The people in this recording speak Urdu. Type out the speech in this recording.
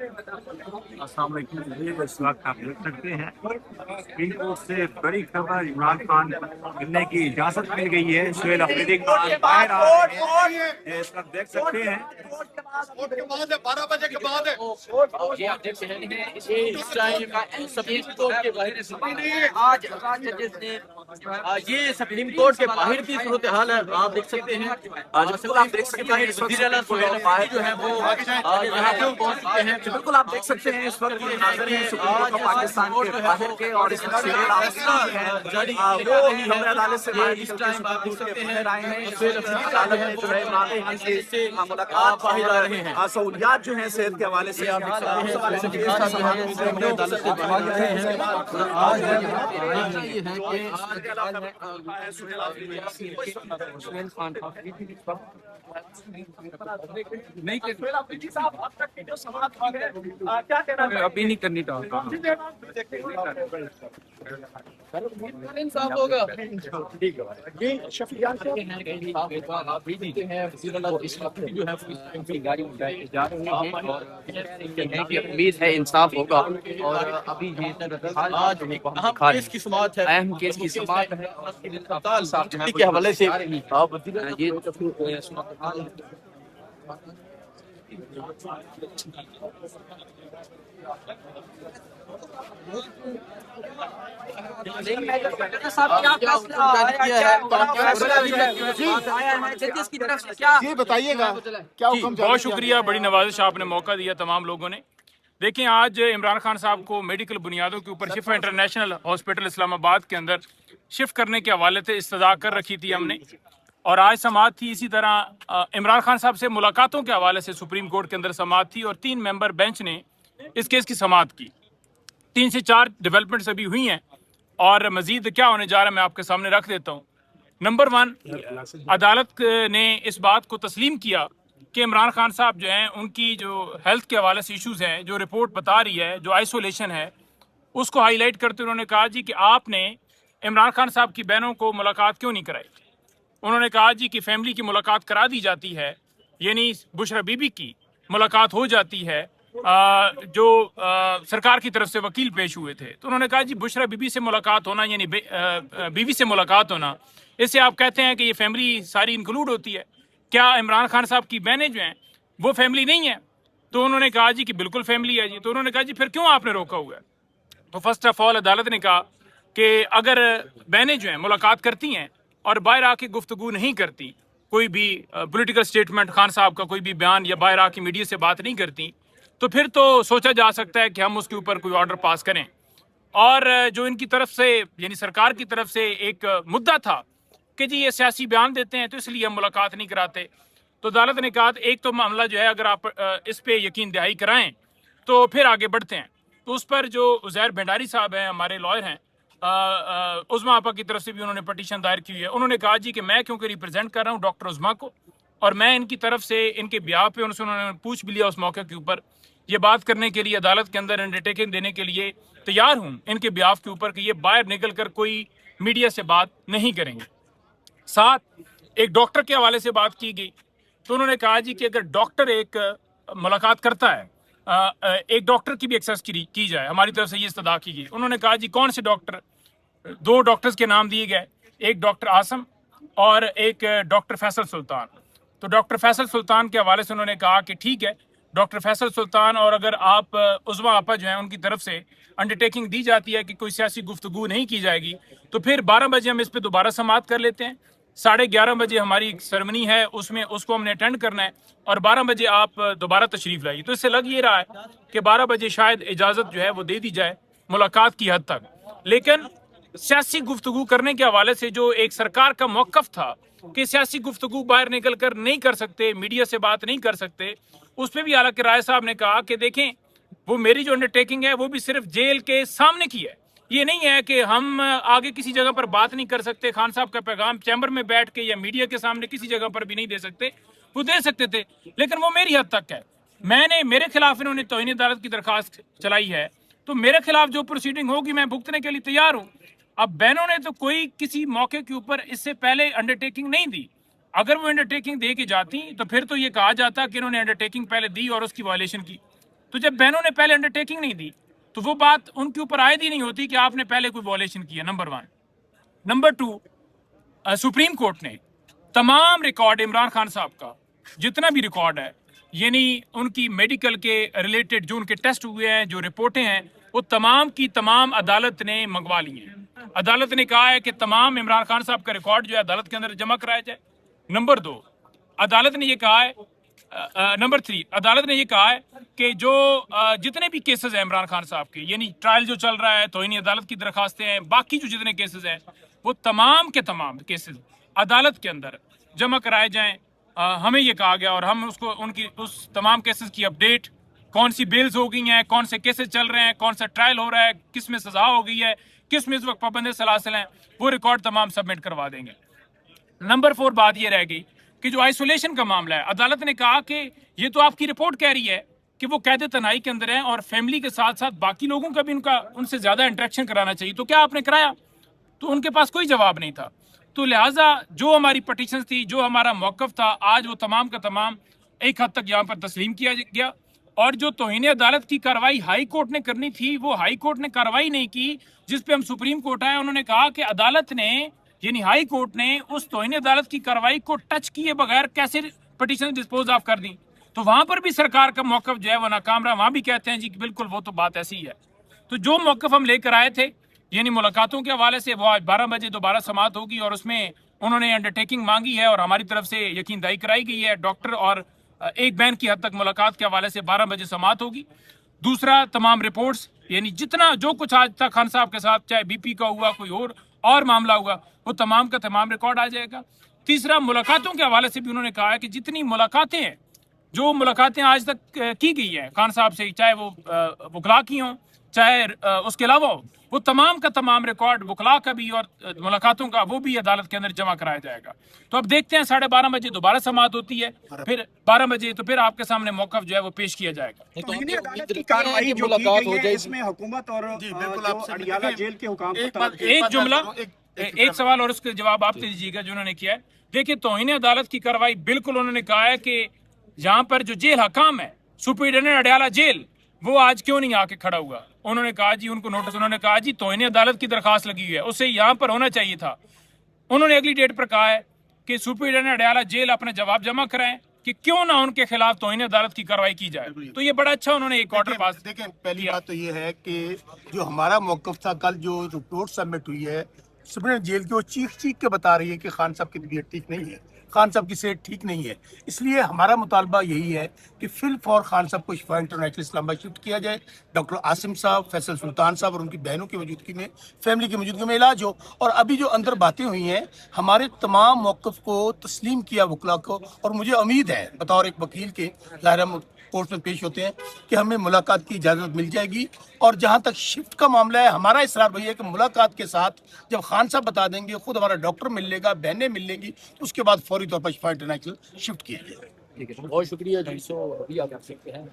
السلام علیکم۔ اس وقت آپ دیکھ سکتے ہیں سپریم کورٹ سے بڑی خبر، عمران خان ملنے کی اجازت مل گئی ہے۔ سہیل افریدی خان باہر آ رہے ہیں، یہ اس وقت دیکھ سکتے ہیں۔ 12 بجے کے بعد یہ آپ دیکھ رہے ہیں اس ٹائم سپریم کورٹ کے باہر آج ججز نے یہ سپریم کورٹ کے باہر کی صورتحال ہے، آپ دیکھ سکتے ہیں۔ بالکل آپ دیکھ سکتے ہیں اس وقت وزیر اعلیٰ سہیل افریدی جو ہے وہ یہاں پر پہنچ چکے ہیں۔ بالکل آپ دیکھ سکتے ہیں اس وقت ناظرین ہیں سپریم کورٹ کا پاکستان کے باہر کے، اور اس وقت سہیل افریدی ہیں وہ ہمیں عدالت سے باہر اس ٹائم آپ دیکھ سکتے ہیں آئے ہیں۔ سہیل افریدی عدالت میں جو ہے عمران خان سے ملاقات باہر آ رہے ہیں۔ سہولیات جو ہیں صحت کے حوالے سے ابھی نہیں کرنی تھا انصاف ہوگا۔ امید ہے انصاف ہوگا، اور ابھی آج اہم کیس کی سماعت ہے، اہم کیس کی سماعت ہے کے حوالے سے جی بتائیے گا کیا حکم جاری بہت شکریہ، بڑی نوازش آپ نے موقع دیا تمام لوگوں نے۔ دیکھیں آج عمران خان صاحب کو میڈیکل بنیادوں کے اوپر شفا انٹرنیشنل ہاسپٹل اسلام آباد کے اندر شفٹ کرنے کے حوالے سے استدعا کر رکھی تھی ہم نے، اور آج سماعت تھی۔ اسی طرح عمران خان صاحب سے ملاقاتوں کے حوالے سے سپریم کورٹ کے اندر سماعت تھی، اور 3 ممبر بینچ نے اس کیس کی سماعت کی۔ 3 سے 4 ڈیولپمنٹس ابھی ہوئی ہیں، اور مزید کیا ہونے جا رہا ہے میں آپ کے سامنے رکھ دیتا ہوں۔ نمبر 1، عدالت نے اس بات کو تسلیم کیا کہ عمران خان صاحب جو ہیں ان کی جو ہیلتھ کے حوالے سے ایشوز ہیں، جو رپورٹ بتا رہی ہے، جو آئسولیشن ہے، اس کو ہائی لائٹ کرتے انہوں نے کہا جی کہ آپ نے عمران خان صاحب کی بہنوں کو ملاقات کیوں نہیں کرائی۔ انہوں نے کہا جی کہ فیملی کی ملاقات کرا دی جاتی ہے، یعنی بشرا بی بی کی ملاقات ہو جاتی ہے، جو سرکار کی طرف سے وکیل پیش ہوئے تھے، تو انہوں نے کہا جی بشرا بی بی سے ملاقات ہونا یعنی بیوی سے ملاقات ہونا، اس سے آپ کہتے ہیں کہ یہ فیملی ساری انکلوڈ ہوتی ہے، کیا عمران خان صاحب کی بہنیں جو ہیں وہ فیملی نہیں ہیں؟ تو انہوں نے کہا جی کہ بالکل فیملی ہے جی۔ تو انہوں نے کہا جی پھر کیوں آپ نے روکا ہوا ہے؟ تو فرسٹ آف آل عدالت نے کہا کہ اگر بہنیں جو ہیں ملاقات کرتی ہیں اور باہر آ کے گفتگو نہیں کرتی، کوئی بھی پولیٹیکل سٹیٹمنٹ خان صاحب کا کوئی بھی بیان یا باہر آ کے میڈیا سے بات نہیں کرتی، تو پھر تو سوچا جا سکتا ہے کہ ہم اس کے اوپر کوئی آرڈر پاس کریں۔ اور جو ان کی طرف سے یعنی سرکار کی طرف سے ایک مدعا تھا کہ جی یہ سیاسی بیان دیتے ہیں تو اس لیے ہم ملاقات نہیں کراتے، تو عدالت نے کہا ایک تو معاملہ جو ہے اگر آپ اس پہ یقین دہائی کرائیں تو پھر آگے بڑھتے ہیں۔ تو اس پر جو عزیر بھنڈاری صاحب ہیں، ہمارے لائر ہیں، عظما آپا کی طرف سے بھی انہوں نے پٹیشن دائر کی ہوئی ہے۔ انہوں نے کہا جی کہ میں کیونکہ ریپرزینٹ کر رہا ہوں ڈاکٹر عظما کو، اور میں ان کی طرف سے ان کے بیاہ پہ انہوں نے پوچھ بھی لیا اس موقع کے اوپر، یہ بات کرنے کے لیے عدالت کے اندر انڈرٹیکنگ دینے کے لیے تیار ہوں ان کے بیاہ کے اوپر کہ یہ باہر نکل کر کوئی میڈیا سے بات نہیں کریں گے۔ ساتھ ایک ڈاکٹر کے حوالے سے بات کی گئی، تو انہوں نے کہا جی کہ اگر ڈاکٹر ایک ملاقات کرتا ہے، ایک ڈاکٹر کی بھی ایکسیس کی جائے، ہماری طرف سے یہ استدعا کی گئی۔ انہوں نے کہا جی کون سے ڈاکٹر؟ 2 ڈاکٹرز کے نام دیے گئے، ایک ڈاکٹر عاصم اور ایک ڈاکٹر فیصل سلطان۔ تو ڈاکٹر فیصل سلطان کے حوالے سے انہوں نے کہا کہ ٹھیک ہے ڈاکٹر فیصل سلطان، اور اگر آپ عظما آپا جو ہیں ان کی طرف سے انڈرٹیکنگ دی جاتی ہے کہ کوئی سیاسی گفتگو نہیں کی جائے گی، تو پھر 12 بجے ہم اس پہ دوبارہ سماعت کر لیتے ہیں۔ 11:30 بجے ہماری سرمنی ہے، اس کو ہم نے اٹینڈ کرنا ہے، اور 12 بجے آپ دوبارہ تشریف لائیے۔ تو اس سے لگ یہ رہا ہے کہ 12 بجے شاید اجازت جو ہے وہ دے دی جائے ملاقات کی حد تک۔ لیکن سیاسی گفتگو کرنے کے حوالے سے جو ایک سرکار کا موقف تھا کہ سیاسی گفتگو باہر نکل کر نہیں کر سکتے، میڈیا سے بات نہیں کر سکتے، اس پہ بھی اعلیٰ رائے صاحب نے کہا کہ دیکھیں وہ میری جو انڈرٹیکنگ ہے وہ بھی صرف جیل کے سامنے کی ہے، یہ نہیں ہے کہ ہم آگے کسی جگہ پر بات نہیں کر سکتے۔ خان صاحب کا پیغام چیمبر میں بیٹھ کے یا میڈیا کے سامنے کسی جگہ پر بھی نہیں دے سکتے، وہ دے سکتے تھے، لیکن وہ میری حد تک ہے۔ میرے خلاف انہوں نے توہین عدالت کی درخواست چلائی ہے، تو میرے خلاف جو پروسیڈنگ ہوگی میں بھگتنے کے لیے تیار ہوں۔ اب بہنوں نے تو کوئی کسی موقع کے اوپر اس سے پہلے انڈرٹیکنگ نہیں دی، اگر وہ انڈرٹیکنگ دے کے جاتی تو پھر تو یہ کہا جاتا کہ انہوں نے انڈرٹیکنگ پہلے دی اور اس کی وائلیشن کی۔ تو جب بہنوں نے پہلے انڈرٹیکنگ نہیں دی تو وہ بات ان کے اوپر عائد ہی نہیں ہوتی کہ آپ نے پہلے کوئی وائلیشن کیا. نمبر 1. نمبر 2, سپریم کورٹ نے تمام ریکارڈ عمران خان صاحب کا جتنا بھی ریکارڈ ہے, یعنی ان کی میڈیکل کے ریلیٹڈ جو ان کے ٹیسٹ ہوئے ہیں, جو رپورٹیں ہیں, وہ تمام کی تمام عدالت نے منگوا لی ہیں. عدالت نے کہا ہے کہ تمام عمران خان صاحب کا ریکارڈ جو ہے عدالت کے اندر جمع کرایا جائے. نمبر 2, عدالت نے یہ کہا ہے نمبر 3, عدالت نے یہ کہا ہے کہ جو جتنے بھی کیسز ہیں عمران خان صاحب کے, یعنی ٹرائل جو چل رہا ہے, توہین عدالت کی درخواستیں ہیں, باقی جو جتنے کیسز ہیں وہ تمام کے تمام کیسز عدالت کے اندر جمع کرائے جائیں. ہمیں یہ کہا گیا اور ہم اس کو ان کی اس تمام کیسز کی اپڈیٹ, کون سی بیلز ہو گئی ہیں, کون سے کیسز چل رہے ہیں, کون سا ٹرائل ہو رہا ہے, کس میں سزا ہو گئی ہے, کس میں اس وقت پابند سلاسل ہیں, وہ ریکارڈ تمام سبمٹ کروا دیں گے. نمبر 4 بات یہ رہ گئی کہ جو آئسولیشن کا معاملہ ہے, عدالت نے کہا کہ یہ تو آپ کی رپورٹ کہہ رہی ہے کہ وہ قید تنہائی کے اندر ہیں اور فیملی کے ساتھ ساتھ باقی لوگوں کا بھی ان سے زیادہ انٹریکشن کرانا چاہیے, تو کیا آپ نے کرایا؟ تو ان کے پاس کوئی جواب نہیں تھا. تو لہٰذا جو ہماری پٹیشن تھی, جو ہمارا موقف تھا, آج وہ تمام کا تمام ایک حد تک یہاں پر تسلیم کیا گیا. اور جو توہین عدالت کی کارروائی ہائی کورٹ نے کرنی تھی وہ ہائی کورٹ نے کارروائی نہیں کی, جس پہ ہم سپریم کورٹ آئے. انہوں نے کہا کہ عدالت نے یعنی ہائی کورٹ نے اس توہین عدالت کی کارروائی کو ٹچ کیے بغیر کیسے پٹیشن ڈسپوز آف کر دی. تو وہاں پر بھی سرکار کا موقف جو ہے وہ ناکام رہا. وہاں بھی کہتے ہیں جی بالکل وہ تو بات ایسی ہی ہے. تو جو موقف ہم لے کر آئے تھے یعنی ملاقاتوں کے حوالے سے, وہ آج 12 بجے دوبارہ سماعت ہوگی اور اس میں انہوں نے انڈرٹیکنگ مانگی ہے اور ہماری طرف سے یقین دہی کرائی گئی ہے. ڈاکٹر اور ایک بہن کی حد تک ملاقات کے حوالے سے 12 بجے سماعت ہوگی. دوسرا, تمام رپورٹس یعنی جتنا جو کچھ آج تک خان صاحب کے ساتھ چاہے بی پی کا ہوا, کوئی اور معاملہ ہوا, وہ تمام کا تمام ریکارڈ آ جائے گا. تیسرا, ملاقاتوں کے حوالے سے بھی انہوں نے کہا ہے کہ جتنی ملاقاتیں ہیں, جو ملاقاتیں آج تک کی گئی ہیں خان صاحب سے, چاہے وہ وکلا کی ہوں چاہے اس کے علاوہ ہو, وہ تمام کا تمام ریکارڈ وکلا کا بھی اور ملاقاتوں کا وہ بھی عدالت کے اندر جمع کرایا جائے گا. تو اب دیکھتے ہیں 12:30 بجے دوبارہ سماعت ہوتی ہے, پھر 12 بجے تو پھر آپ کے سامنے موقف جو ہے وہ پیش کیا جائے گا. عدالت کی کارروائی جو کی گئی ہے اس میں حکومت اور اڈیالہ جیل کے حکام ایک جملہ, ایک سوال اور اس کے جواب آپ دیجیے گا جو انہوں نے کیا ہے. دیکھیں, توہین عدالت کی کارروائی بالکل انہوں نے کہا ہے کہ جہاں پر جو جیل حکام ہے سپرنٹینڈنٹ اڈیالہ جیل, وہ آج کیوں نہیں آ کے کھڑا ہوا. انہوں نے کہا جی ان کو نوٹس, انہوں نے کہا جی توہین عدالت کی درخواست لگی ہوئی ہے, اسے یہاں پر ہونا چاہیے تھا. انہوں نے اگلی ڈیٹ پر کہا ہے کہ سپرنٹینڈنٹ اڈیالہ جیل اپنے جواب جمع کرائیں کہ کیوں نہ ان کے خلاف توہین عدالت کی کارروائی کی جائے. تو یہ بڑا اچھا انہوں نے ایک آرڈر پاس. دیکھیں, پہلی بات تو یہ ہے کہ جو ہمارا موقف تھا, کل جو رپورٹ سبمٹ ہوئی ہے سپرنٹینڈنٹ جیل کی, وہ چیخ کے بتا رہی ہے کہ خان صاحب کی طبیعت ٹھیک نہیں ہے, خان صاحب کی صحت ٹھیک نہیں ہے. اس لیے ہمارا مطالبہ یہی ہے کہ فی الفور خان صاحب کو شفا انٹرنیشنل اسلام آباد شفٹ کیا جائے. ڈاکٹر عاصم صاحب, فیصل سلطان صاحب اور ان کی بہنوں کی موجودگی میں, فیملی کی موجودگی میں علاج ہو. اور ابھی جو اندر باتیں ہوئی ہیں, ہمارے تمام موقف کو تسلیم کیا وکلا کو, اور مجھے امید ہے بطور ایک وکیل کے, ظاہر ہم کورٹ میں پیش ہوتے ہیں, کہ ہمیں ملاقات کی اجازت مل جائے گی. اور جہاں تک شفٹ کا معاملہ ہے, ہمارا اصرار وہی ہے کہ ملاقات کے ساتھ جب خان صاحب بتا دیں گے, خود ہمارا ڈاکٹر مل لے گا, بہنیں مل لیں گی, تو اس کے بعد فوری طور پر شفا انٹرنیشنل شفٹ کیا جائے. بہت شکریہ جی. سو ابھی آپ سکتے ہیں.